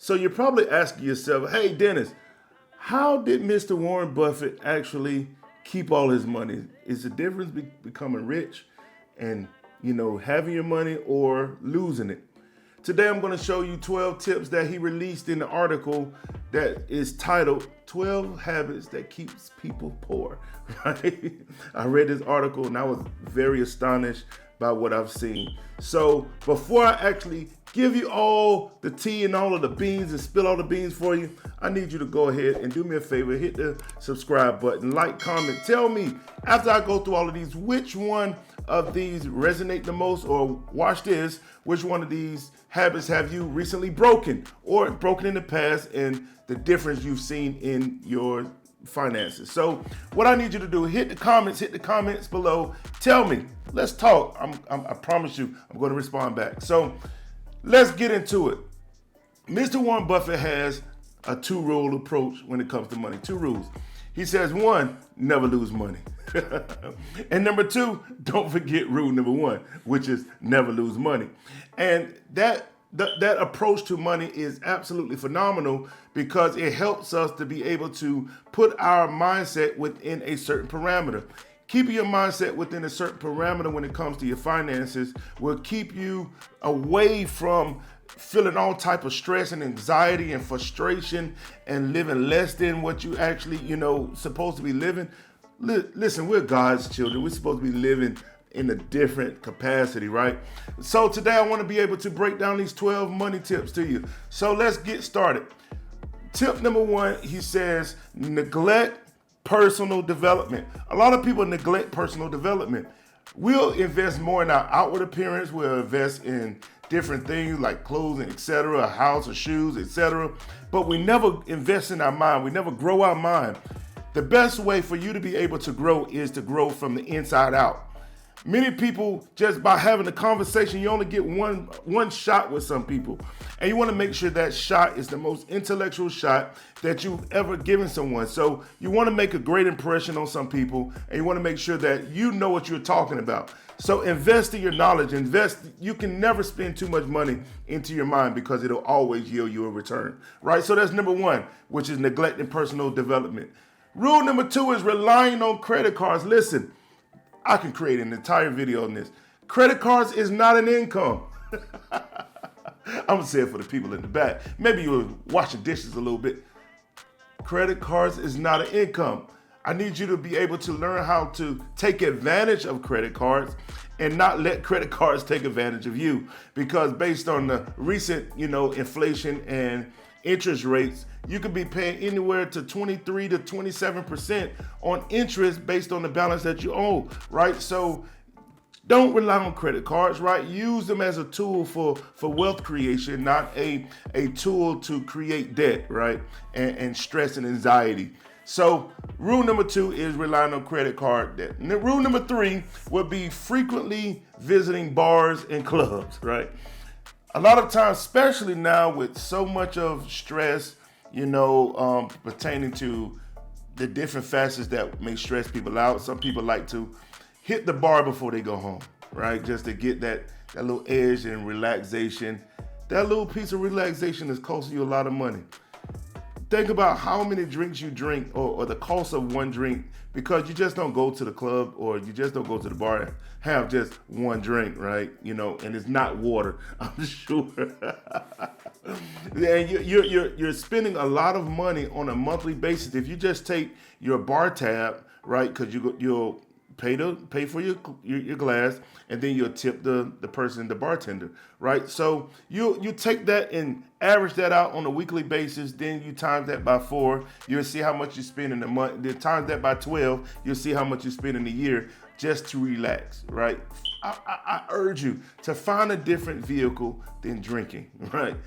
So you're probably asking yourself, hey, Dennis, how did Mr. Warren Buffett actually keep all his money? Is the difference becoming rich and, having your money or losing it? Today I'm going to show you 12 tips that he released in the article that is titled 12 Habits That Keeps People Poor. Right? I read this article and I was very astonished by what I've seen. So before I actually give you all the tea and all of the beans and spill all the beans for you, I need you to go ahead and do me a favor, hit the subscribe button, like, comment, tell me after I go through all of these, which one of these resonate the most, or watch this, which one of these habits have you recently broken or broken in the past, and the difference you've seen in your finances. So what I need you to do, hit the comments below, tell me, let's talk. I promise you I'm going to respond back. So let's get into it. Mr. Warren Buffett has a two-rule approach when it comes to money. Two rules. He says, one, never lose money. And number two, don't forget rule number one, which is never lose money. And that approach to money is absolutely phenomenal because it helps us to be able to put our mindset within a certain parameter. Keeping your mindset within a certain parameter when it comes to your finances will keep you away from feeling all type of stress and anxiety and frustration and living less than what you actually, supposed to be living. Listen, we're God's children. We're supposed to be living in a different capacity, right? So today I want to be able to break down these 12 money tips to you. So let's get started. Tip number one, he says, neglect personal development. A lot of people neglect personal development. We'll invest more in our outward appearance. We'll invest in different things like clothing, etc., a house or shoes, etc. But we never invest in our mind. We never grow our mind. The best way for you to be able to grow is to grow from the inside out. Many people, just by having a conversation, you only get one shot with some people. And you want to make sure that shot is the most intellectual shot that you've ever given someone. So you want to make a great impression on some people, and you want to make sure that you know what you're talking about. So invest in your knowledge. You can never spend too much money into your mind because it'll always yield you a return, right? So that's number one, which is neglecting personal development. Rule number two is relying on credit cards. Listen, I can create an entire video on this. Credit cards is not an income. I'm gonna say it for the people in the back. Maybe you were washing dishes a little bit. Credit cards is not an income. I need you to be able to learn how to take advantage of credit cards and not let credit cards take advantage of you. Because based on the recent, inflation and interest rates, you could be paying anywhere to 23 to 27% on interest based on the balance that you owe, right? So don't rely on credit cards, right? Use them as a tool for wealth creation, not a tool to create debt, right? And stress and anxiety. So rule number two is relying on credit card debt. And then rule number three would be frequently visiting bars and clubs, right? A lot of times, especially now with so much of stress, pertaining to the different facets that may stress people out. Some people like to hit the bar before they go home, right? Just to get that little edge and relaxation. That little piece of relaxation is costing you a lot of money. Think about how many drinks you drink or the cost of one drink, because you just don't go to the club or you just don't go to the bar and have just one drink, right? And it's not water, I'm sure. And you're spending a lot of money on a monthly basis. If you just take your bar tab, right, because you'll pay for your glass, and then you'll tip the person, the bartender, right? So you take that and average that out on a weekly basis, then you times that by 4, you'll see how much you spend in a month. Then times that by 12, you'll see how much you spend in a year just to relax, right? I urge you to find a different vehicle than drinking, right?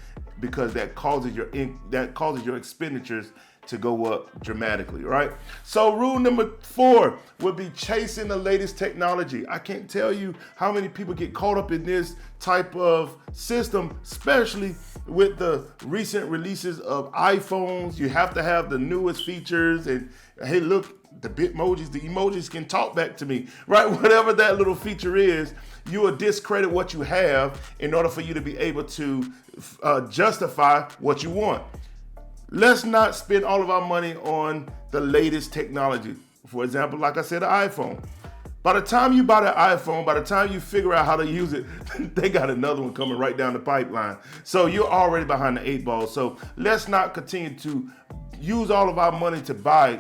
Because that causes your expenditures to go up dramatically, right? So rule number 4 would be chasing the latest technology. I can't tell you how many people get caught up in this type of system, especially with the recent releases of iPhones. You have to have the newest features, and hey, look, the Bitmojis, the emojis can talk back to me, right? Whatever that little feature is, you will discredit what you have in order for you to be able to justify what you want. Let's not spend all of our money on the latest technology. For example, like I said, the iPhone. By the time you buy the iPhone, by the time you figure out how to use it, they got another one coming right down the pipeline. So you're already behind the 8 ball. So let's not continue to use all of our money to buy,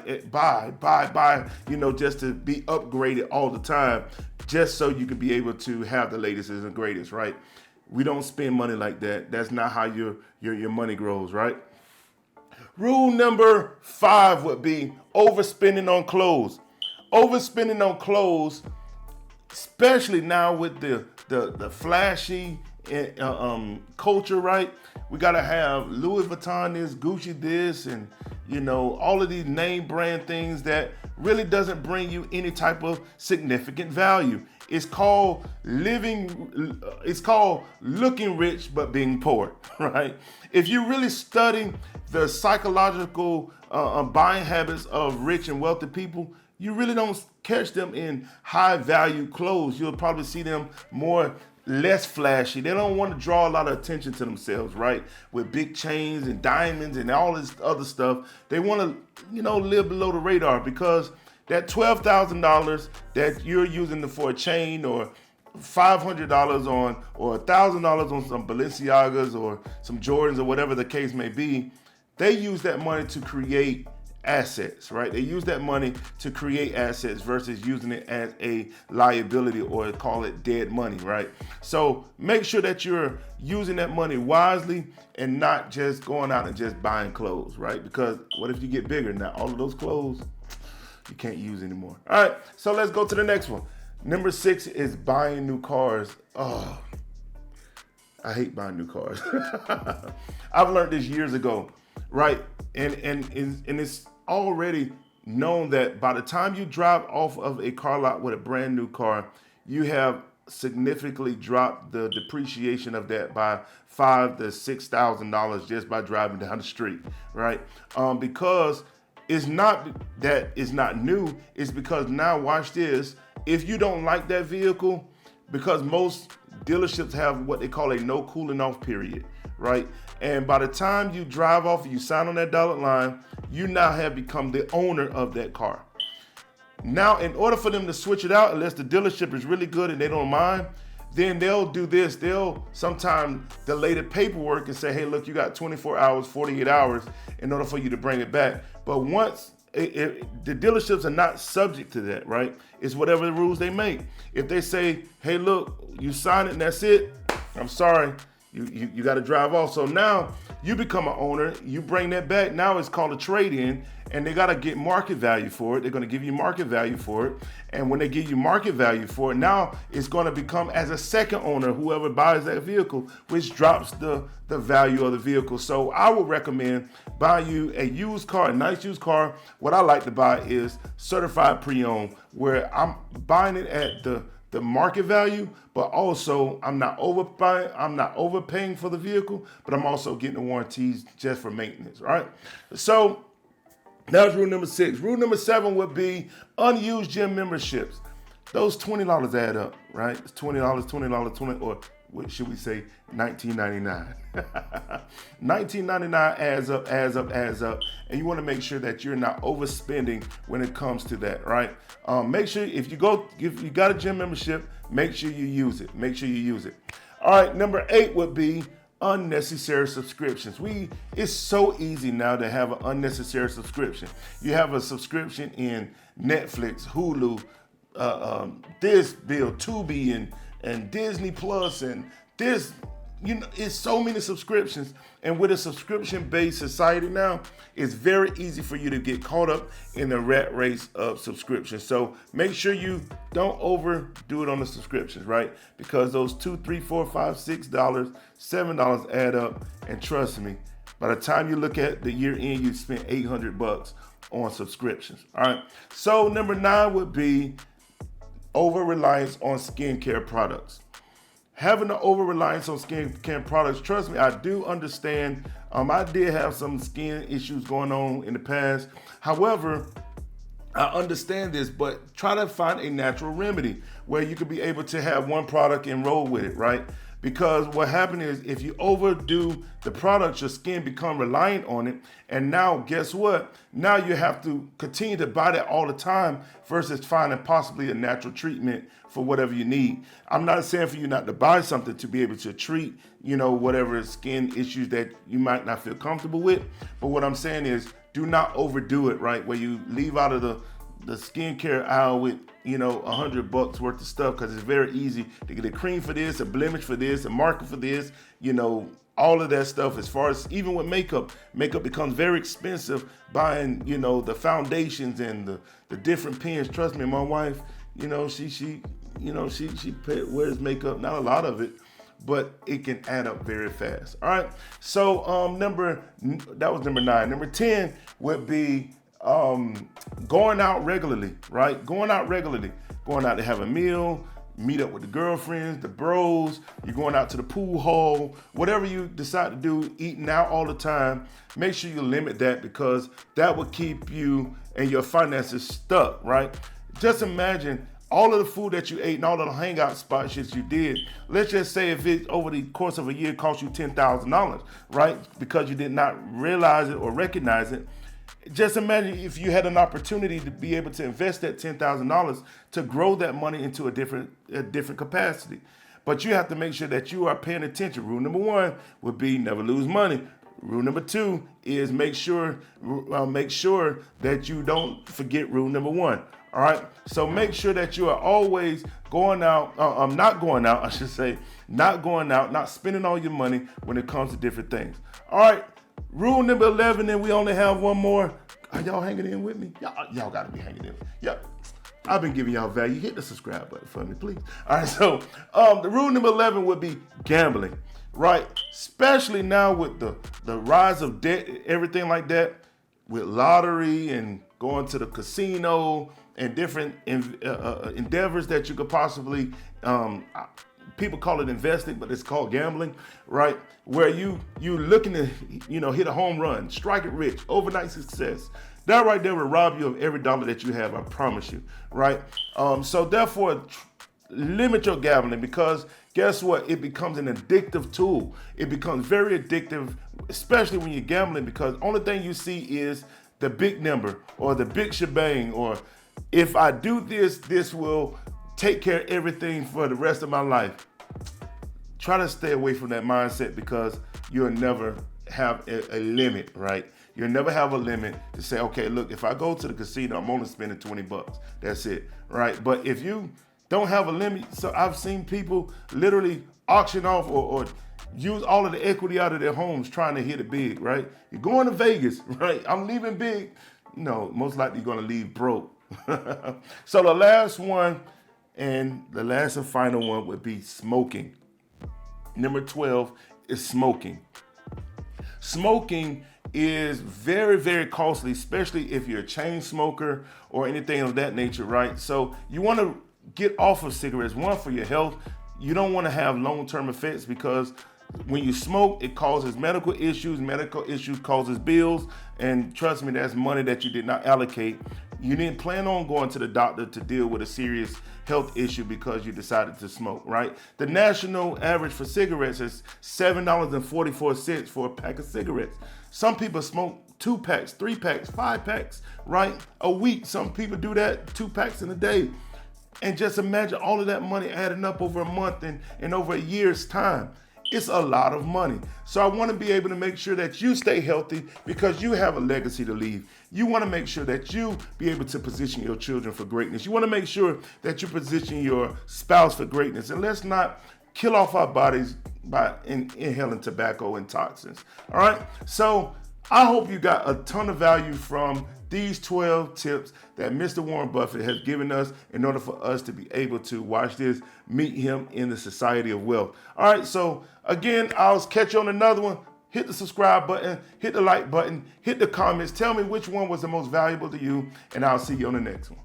just to be upgraded all the time, just so you can be able to have the latest and greatest, right? We don't spend money like that. That's not how your money grows, right? Rule number 5 would be overspending on clothes. Overspending on clothes, especially now with the flashy culture, right? We gotta have Louis Vuitton this, Gucci this, and all of these name brand things that really doesn't bring you any type of significant value. It's called looking rich but being poor, right? If you really study the psychological buying habits of rich and wealthy people, you really don't catch them in high value clothes. You'll probably see them less flashy. They don't want to draw a lot of attention to themselves, right? With big chains and diamonds and all this other stuff. They want to, live below the radar, because that $12,000 that you're using for a chain, or $500 on, or $1,000 on some Balenciagas or some Jordans or whatever the case may be, they use that money to create assets, right? They use that money to create assets versus using it as a liability, or call it dead money, right? So make sure that you're using that money wisely and not just going out and just buying clothes, right? Because what if you get bigger? Now all of those clothes you can't use anymore. All right, so let's go to the next one. Number 6 is buying new cars. Oh, I hate buying new cars. I've learned this years ago, right? And it's already known that by the time you drive off of a car lot with a brand new car, you have significantly dropped the depreciation of that by $5,000 to $6,000 just by driving down the street, right? Because it's not that it's not new. It's because now, watch this. If you don't like that vehicle, because most dealerships have what they call a no cooling off period, right? And by the time you drive off, you sign on that dotted line, you now have become the owner of that car. Now, in order for them to switch it out, unless the dealership is really good and they don't mind, then they'll do this. They'll sometimes delay the paperwork and say, hey, look, you got 24 hours, 48 hours in order for you to bring it back. But once the dealerships are not subject to that, right? It's whatever the rules they make. If they say, hey, look, you sign it and that's it, I'm sorry, you got to drive off. So now you become an owner, you bring that back. Now it's called a trade-in, and they got to get market value for it. They're going to give you market value for it. And when they give you market value for it, now it's going to become as a second owner, whoever buys that vehicle, which drops the value of the vehicle. So I would recommend buying you a used car, a nice used car. What I like to buy is certified pre-owned, where I'm buying it at the market value, but also I'm not overpaying for the vehicle, but I'm also getting the warranties just for maintenance, right? So that's rule number 6. Rule number 7 would be unused gym memberships. Those $20 add up, right? It's $20, or what should we say, $19.99. $19.99 adds up, and you want to make sure that you're not overspending when it comes to that, right? Make sure if you got a gym membership, make sure you use it. All right, number 8 would be unnecessary subscriptions. It's so easy now to have an unnecessary subscription. You have a subscription in Netflix, Hulu, this bill, Tubi, and Disney Plus, and this, it's so many subscriptions. And with a subscription-based society now, it's very easy for you to get caught up in the rat race of subscriptions. So make sure you don't overdo it on the subscriptions, right? Because those $2, $3, $4, $5, $6, $7 add up. And trust me, by the time you look at the year end, you spent $800 on subscriptions. All right. So number 9 would be over-reliance on skincare products. Having an over-reliance on skincare products, trust me, I do understand. I did have some skin issues going on in the past. However, I understand this, but try to find a natural remedy where you could be able to have one product and roll with it, right? Because what happens is if you overdo the product, your skin become reliant on it. And now guess what? Now you have to continue to buy that all the time versus finding possibly a natural treatment for whatever you need. I'm not saying for you not to buy something to be able to treat, whatever skin issues that you might not feel comfortable with. But what I'm saying is do not overdo it, right? Where you leave out of the skincare aisle with, $100 worth of stuff, because it's very easy to get a cream for this, a blemish for this, a marker for this, all of that stuff. As far as even with makeup becomes very expensive buying, the foundations and the different pens. Trust me, my wife, she wears makeup, not a lot of it, but it can add up very fast. All right. So that was number 9. Number 10 would be going out regularly, right? Going out to have a meal, meet up with the girlfriends, the bros, you're going out to the pool hall, whatever you decide to do, eating out all the time. Make sure you limit that, because that will keep you and your finances stuck, right? Just imagine all of the food that you ate and all of the hangout spots that you did. Let's just say if it over the course of a year cost you $10,000, right? Because you did not realize it or recognize it. Just imagine if you had an opportunity to be able to invest that $10,000 to grow that money into a different capacity. But you have to make sure that you are paying attention. Rule number 1 would be never lose money. Rule number 2 is make sure that you don't forget rule number 1. All right. So make sure that you are always not spending all your money when it comes to different things. All right. Rule number 11, and we only have one more. Are y'all hanging in with me? Y'all got to be hanging in. Yep. I've been giving y'all value. Hit the subscribe button for me, please. All right, so the rule number 11 would be gambling, right? Especially now with the rise of debt, everything like that, with lottery and going to the casino and different endeavors that you could possibly people call it investing, but it's called gambling, right? Where you looking to, hit a home run, strike it rich, overnight success. That right there will rob you of every dollar that you have, I promise you, right? So therefore, limit your gambling, because guess what? It becomes an addictive tool. It becomes very addictive, especially when you're gambling, because only thing you see is the big number or the big shebang, or if I do this, this will take care of everything for the rest of my life. Try to stay away from that mindset, because you'll never have a limit, right? You'll never have a limit to say, okay, look, if I go to the casino, I'm only spending $20. That's it, right? But if you don't have a limit, so I've seen people literally auction off or use all of the equity out of their homes trying to hit it big, right? You're going to Vegas, right? I'm leaving big. No, most likely you're going to leave broke. So the last one, and the last and final one, would be smoking. Number 12 is smoking. Smoking is very, very costly, especially if you're a chain smoker or anything of that nature, right? So you want to get off of cigarettes, one, for your health. You don't want to have long-term effects, because when you smoke, it causes medical issues. Medical issues causes bills. And trust me, that's money that you did not allocate. You didn't plan on going to the doctor to deal with a serious health issue because you decided to smoke, right? The national average for cigarettes is $7.44 for a pack of cigarettes. Some people smoke 2 packs, 3 packs, 5 packs, right? A week. Some people do that, 2 packs in a day. And just imagine all of that money adding up over a month and over a year's time. It's a lot of money. So I want to be able to make sure that you stay healthy, because you have a legacy to leave. You want to make sure that you be able to position your children for greatness. You want to make sure that you position your spouse for greatness. And let's not kill off our bodies by inhaling tobacco and toxins. All right. So I hope you got a ton of value from these 12 tips that Mr. Warren Buffett has given us in order for us to be able to watch this, meet him in the society of wealth. All right, so again, I'll catch you on another one. Hit the subscribe button, hit the like button, hit the comments. Tell me which one was the most valuable to you, and I'll see you on the next one.